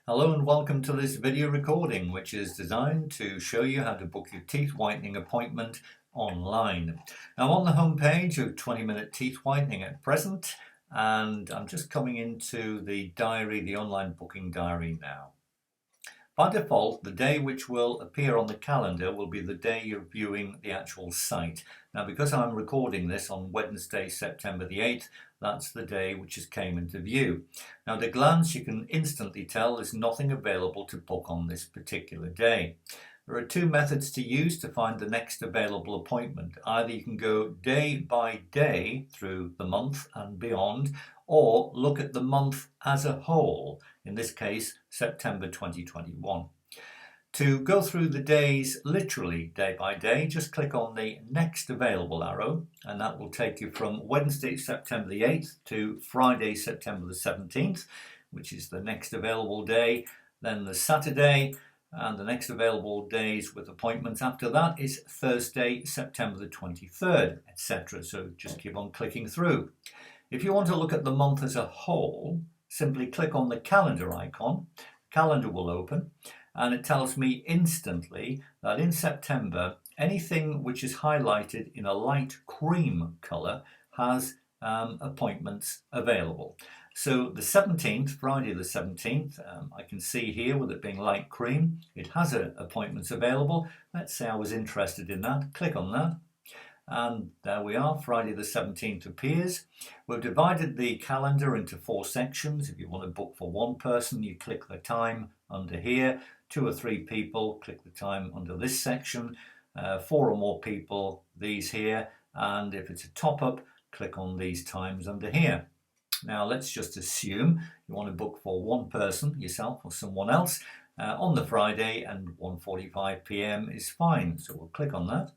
Hello and welcome to this video recording, which is designed to show you how to book your teeth whitening appointment online. Now, I'm on the home page of 20-minute teeth whitening at present, and I'm just coming into the diary, the online booking diary now. By default, the day which will appear on the calendar will be the day you're viewing the actual site. Now, because I'm recording this on Wednesday, September the 8th, that's the day which has came into view. Now, at a glance, you can instantly tell there's nothing available to book on this particular day. There are two methods to use to find the next available appointment. Either you can go day by day through the month and beyond, or look at the month as a whole, in this case, September 2021. To go through the days literally day by day, just click on the next available arrow, and that will take you from Wednesday, September the 8th to Friday, September the 17th, which is the next available day, then the Saturday, and the next available days with appointments after that is Thursday, September the 23rd, etc. So just keep on clicking through. If you want to look at the month as a whole, simply click on the calendar icon. Calendar will open, and it tells me instantly that in September, anything which is highlighted in a light cream colour has appointments available. So the 17th, Friday the 17th, I can see here with it being light cream, it has appointments available. Let's say I was interested in that, click on that. And there we are, Friday the 17th appears. We've divided the calendar into 4 sections. If you want to book for one person, you click the time under here. 2 or 3 people, click the time under this section. 4 or more people, these here. And if it's a top-up, click on these times under here. Now let's just assume you want to book for one person, yourself or someone else, on the Friday, and 1:45 p.m. is fine. So we'll click on that.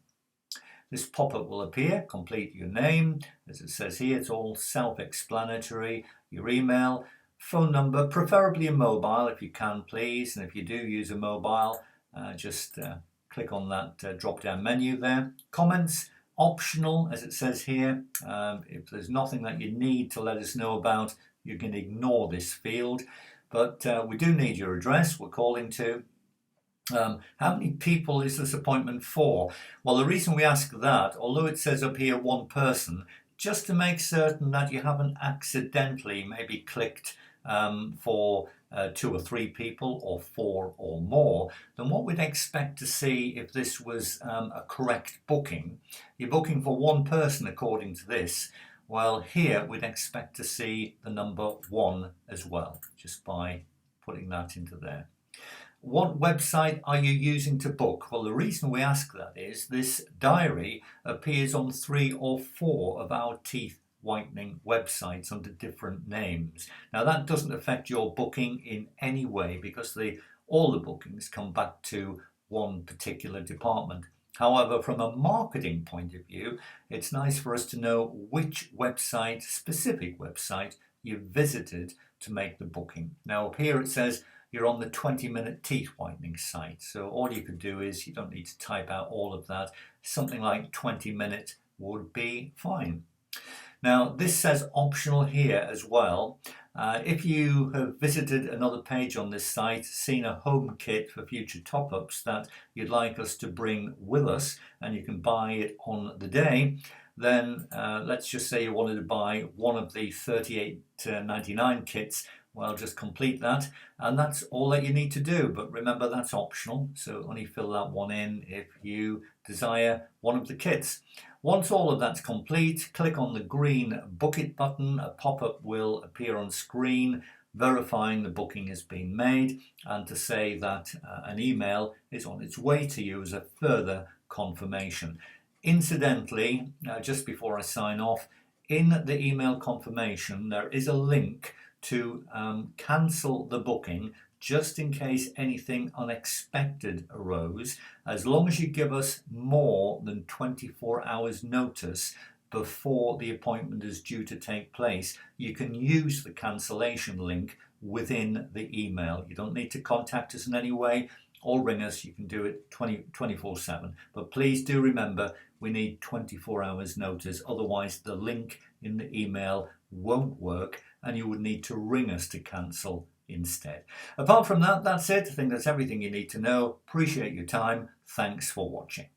This pop-up will appear, complete your name. As it says here, it's all self-explanatory. Your email, phone number, preferably a mobile if you can, please. And if you do use a mobile, just click on that drop-down menu there. Comments, optional, as it says here. If there's nothing that you need to let us know about, you can ignore this field. But we do need your address we're calling to. How many people is this appointment for? Well, the reason we ask that, although it says up here one person, just to make certain that you haven't accidentally maybe clicked for 2 or 3 people or 4 or more, then what we'd expect to see if this was a correct booking. You're booking for one person according to this. Well, here we'd expect to see the number 1 as well, just by putting that into there. What website are you using to book? Well, the reason we ask that is this diary appears on 3 or 4 of our teeth whitening websites under different names. Now, that doesn't affect your booking in any way because all the bookings come back to one particular department. However, from a marketing point of view, it's nice for us to know which website, specific website, you visited to make the booking. Now, up here it says you're on the 20-minute teeth whitening site. So all you could do is, you don't need to type out all of that. Something like 20 minutes would be fine. Now, this says optional here as well. If you have visited another page on this site, seen a home kit for future top-ups that you'd like us to bring with us, and you can buy it on the day, then let's just say you wanted to buy one of the $38.99 kits. Well, just complete that, and that's all that you need to do. But remember, that's optional, so only fill that one in if you desire one of the kits. Once all of that's complete, click on the green Book It button. A pop-up will appear on screen verifying the booking has been made, and to say that an email is on its way to you as a further confirmation. Incidentally, just before I sign off, in the email confirmation there is a link to cancel the booking just in case anything unexpected arose. As long as you give us more than 24 hours notice before the appointment is due to take place, you can use the cancellation link within the email. You don't need to contact us in any way or ring us. You can do it 24/7. But please do remember, we need 24 hours notice, otherwise the link in the email won't work and you would need to ring us to cancel instead. Apart from that, that's it. I think that's everything you need to know. Appreciate your time. Thanks for watching.